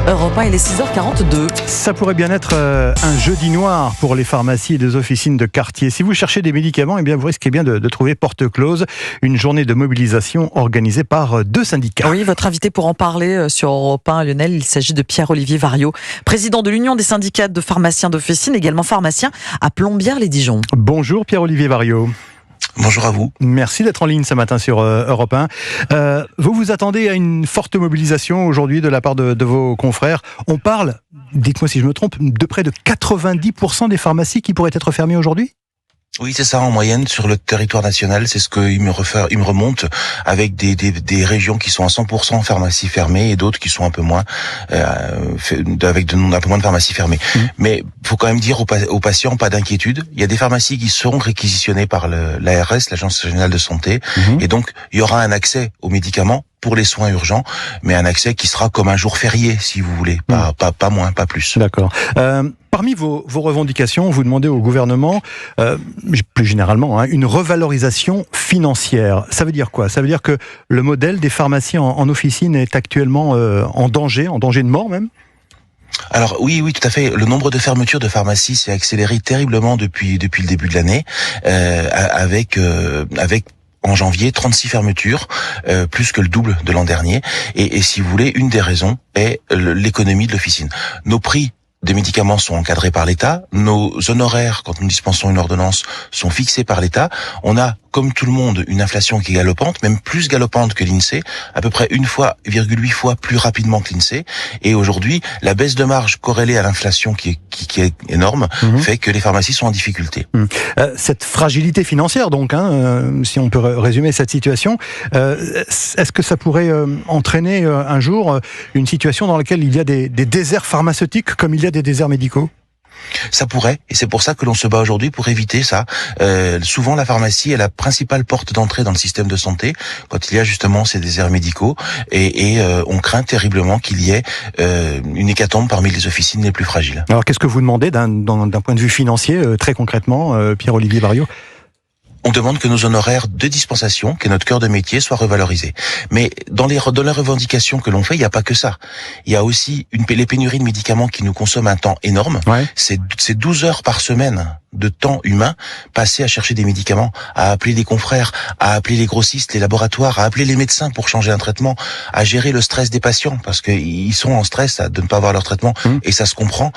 Europe 1, il est 6h42. Ça pourrait bien être un jeudi noir pour les pharmacies et les officines de quartier. Si vous cherchez des médicaments, eh bien vous risquez bien de trouver porte close. Une journée de mobilisation organisée par deux syndicats. Oui, votre invité pour en parler sur Europe 1, Lionel, il s'agit de Pierre-Olivier Variot, président de l'Union des syndicats de pharmaciens d'officine, également pharmacien à Plombières-les-Dijon. Bonjour Pierre-Olivier Variot. Bonjour à vous. Merci d'être en ligne ce matin sur Europe 1. Vous vous attendez à une forte mobilisation aujourd'hui de la part de vos confrères. On parle, dites-moi si je me trompe, de près de 90% des pharmacies qui pourraient être fermées aujourd'hui ? Oui, c'est ça en moyenne sur le territoire national. C'est ce qu'il me remonte avec des régions qui sont à 100% pharmacies fermées et d'autres qui sont un peu moins, avec un peu moins de pharmacies fermées. Mais faut quand même dire aux patients, pas d'inquiétude. Il y a des pharmacies qui seront réquisitionnées par l'ARS, l'Agence régionale de santé, et donc il y aura un accès aux médicaments pour les soins urgents, mais un accès qui sera comme un jour férié, si vous voulez, pas moins, pas plus. D'accord. Parmi vos revendications, vous demandez au gouvernement, plus généralement, une revalorisation financière. Ça veut dire quoi ? Ça veut dire que le modèle des pharmacies en officine est actuellement en danger de mort même ? Alors oui, tout à fait. Le nombre de fermetures de pharmacies s'est accéléré terriblement depuis le début de l'année, avec en janvier, 36 fermetures, plus que le double de l'an dernier. Et si vous voulez, une des raisons est l'économie de l'officine. Nos prix des médicaments sont encadrés par l'État. Nos honoraires, quand nous dispensons une ordonnance, sont fixés par l'État. On a, comme tout le monde, une inflation qui est galopante, même plus galopante que l'INSEE, à peu près 1,8 fois plus rapidement que l'INSEE. Et aujourd'hui, la baisse de marge corrélée à l'inflation qui est énorme, fait que les pharmacies sont en difficulté. Cette fragilité financière, donc, si on peut résumer cette situation, est-ce que ça pourrait entraîner un jour une situation dans laquelle il y a des déserts pharmaceutiques comme il y a des déserts médicaux ? Ça pourrait, et c'est pour ça que l'on se bat aujourd'hui pour éviter ça. Souvent, la pharmacie est la principale porte d'entrée dans le système de santé quand il y a justement ces déserts médicaux, et on craint terriblement qu'il y ait une hécatombe parmi les officines les plus fragiles. Alors, qu'est-ce que vous demandez d'un point de vue financier, très concrètement, Pierre-Olivier Variot ? On demande que nos honoraires de dispensation, qui est notre cœur de métier, soient revalorisés. Mais dans les revendications que l'on fait, il n'y a pas que ça. Il y a aussi les pénuries de médicaments qui nous consomment un temps énorme. Ouais. C'est 12 heures par semaine de temps humain passé à chercher des médicaments, à appeler les confrères, à appeler les grossistes, les laboratoires, à appeler les médecins pour changer un traitement, à gérer le stress des patients, parce qu'ils sont en stress de ne pas avoir leur traitement, et ça se comprend.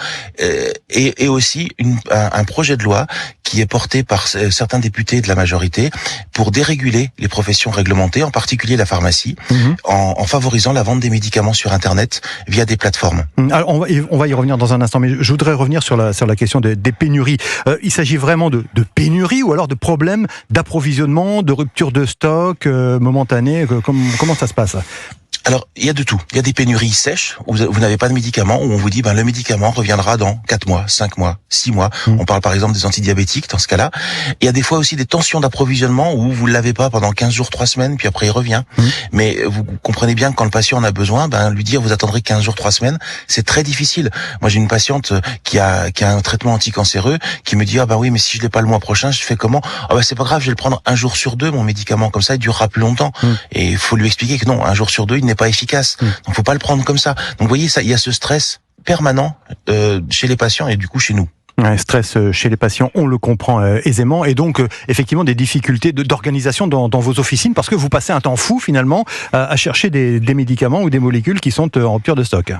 Et aussi un projet de loi qui est porté par certains députés de la majorité pour déréguler les professions réglementées, en particulier la pharmacie, en favorisant la vente des médicaments sur Internet via des plateformes. Alors on va y revenir dans un instant, mais je voudrais revenir sur la question des pénuries. Il s'agit vraiment de pénuries ou alors de problèmes d'approvisionnement, de rupture de stock momentanée. Comment ça se passe ? Alors, il y a de tout. Il y a des pénuries sèches, où vous n'avez pas de médicament, où on vous dit, le médicament reviendra dans 4 mois, 5 mois, 6 mois. On parle par exemple des antidiabétiques, dans ce cas-là. Il y a des fois aussi des tensions d'approvisionnement, où vous ne l'avez pas pendant 15 jours, 3 semaines, puis après il revient. Mais vous comprenez bien que quand le patient en a besoin, lui dire, vous attendrez 15 jours, 3 semaines, c'est très difficile. Moi, j'ai une patiente qui a un traitement anticancéreux, qui me dit, oui, mais si je l'ai pas le mois prochain, je fais comment? C'est pas grave, je vais le prendre 1 jour sur 2, mon médicament, comme ça, il durera plus longtemps. Et il faut lui expliquer que non, 1 jour sur 2, il n'est pas efficace. Donc faut pas le prendre comme ça. Donc vous voyez, il y a ce stress permanent chez les patients et du coup chez nous. Un stress chez les patients, on le comprend aisément, et donc effectivement des difficultés d'organisation dans vos officines, parce que vous passez un temps fou finalement à chercher des médicaments ou des molécules qui sont en rupture de stock.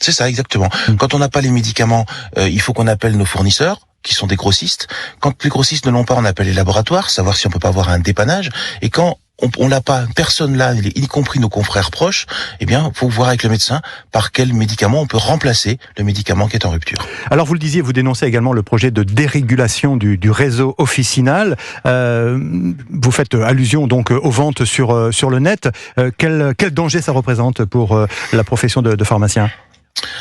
C'est ça, exactement. Quand on n'a pas les médicaments, il faut qu'on appelle nos fournisseurs, qui sont des grossistes. Quand les grossistes ne l'ont pas, on appelle les laboratoires, savoir si on peut pas avoir un dépannage. Et quand on l'a pas, personne là, y compris nos confrères proches, faut voir avec le médecin par quel médicament on peut remplacer le médicament qui est en rupture. Alors vous le disiez, vous dénoncez également le projet de dérégulation du réseau officinal. Vous faites allusion donc aux ventes sur le net. Quel danger ça représente pour la profession de pharmacien ?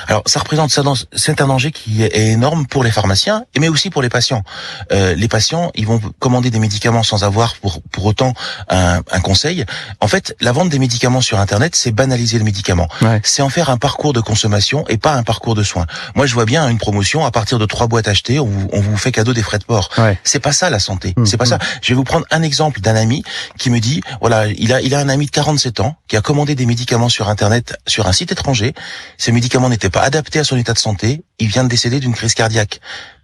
Alors, c'est un danger qui est énorme pour les pharmaciens, mais aussi pour les patients. Les patients, ils vont commander des médicaments sans avoir pour autant un conseil. En fait, la vente des médicaments sur Internet, c'est banaliser le médicament. Ouais. C'est en faire un parcours de consommation et pas un parcours de soins. Moi, je vois bien une promotion à partir de 3 boîtes achetées, on vous fait cadeau des frais de port. Ouais. C'est pas ça la santé. C'est pas ça. Je vais vous prendre un exemple d'un ami qui me dit, voilà, il a un ami de 47 ans qui a commandé des médicaments sur Internet, sur un site étranger. Ces médicaments n'étaient pas adaptés à son état de santé. Il vient de décéder d'une crise cardiaque.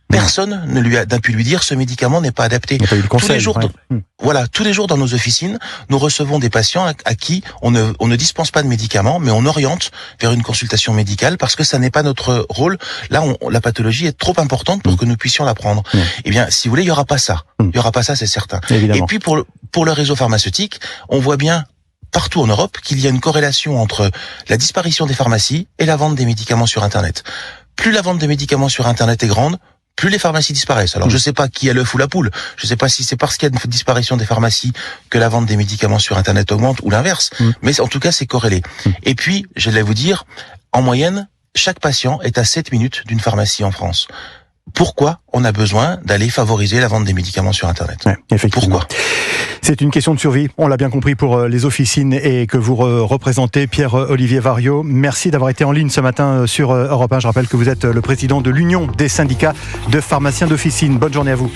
Personne n'a pu lui dire ce médicament n'est pas adapté. Il n'y a pas eu de conseil, tous les jours, voilà, tous les jours dans nos officines, nous recevons des patients à qui on ne dispense pas de médicaments, mais on oriente vers une consultation médicale parce que ça n'est pas notre rôle. Là, la pathologie est trop importante pour que nous puissions la prendre. Eh bien, si vous voulez, il y aura pas ça. Il y aura pas ça, c'est certain. Évidemment. Et puis pour le réseau pharmaceutique, on voit bien partout en Europe qu'il y a une corrélation entre la disparition des pharmacies et la vente des médicaments sur Internet. Plus la vente de médicaments sur Internet est grande, plus les pharmacies disparaissent. Alors je sais pas qui a l'œuf ou la poule. Je sais pas si c'est parce qu'il y a une disparition des pharmacies que la vente des médicaments sur Internet augmente ou l'inverse. Mais en tout cas, c'est corrélé. Et puis, j'allais vous dire, en moyenne, chaque patient est à 7 minutes d'une pharmacie en France. Pourquoi on a besoin d'aller favoriser la vente des médicaments sur Internet? Ouais, effectivement. Pourquoi? C'est une question de survie, on l'a bien compris pour les officines et que vous représentez, Pierre-Olivier Variot. Merci d'avoir été en ligne ce matin sur Europe 1. Je rappelle que vous êtes le président de l'Union des syndicats de pharmaciens d'officine. Bonne journée à vous.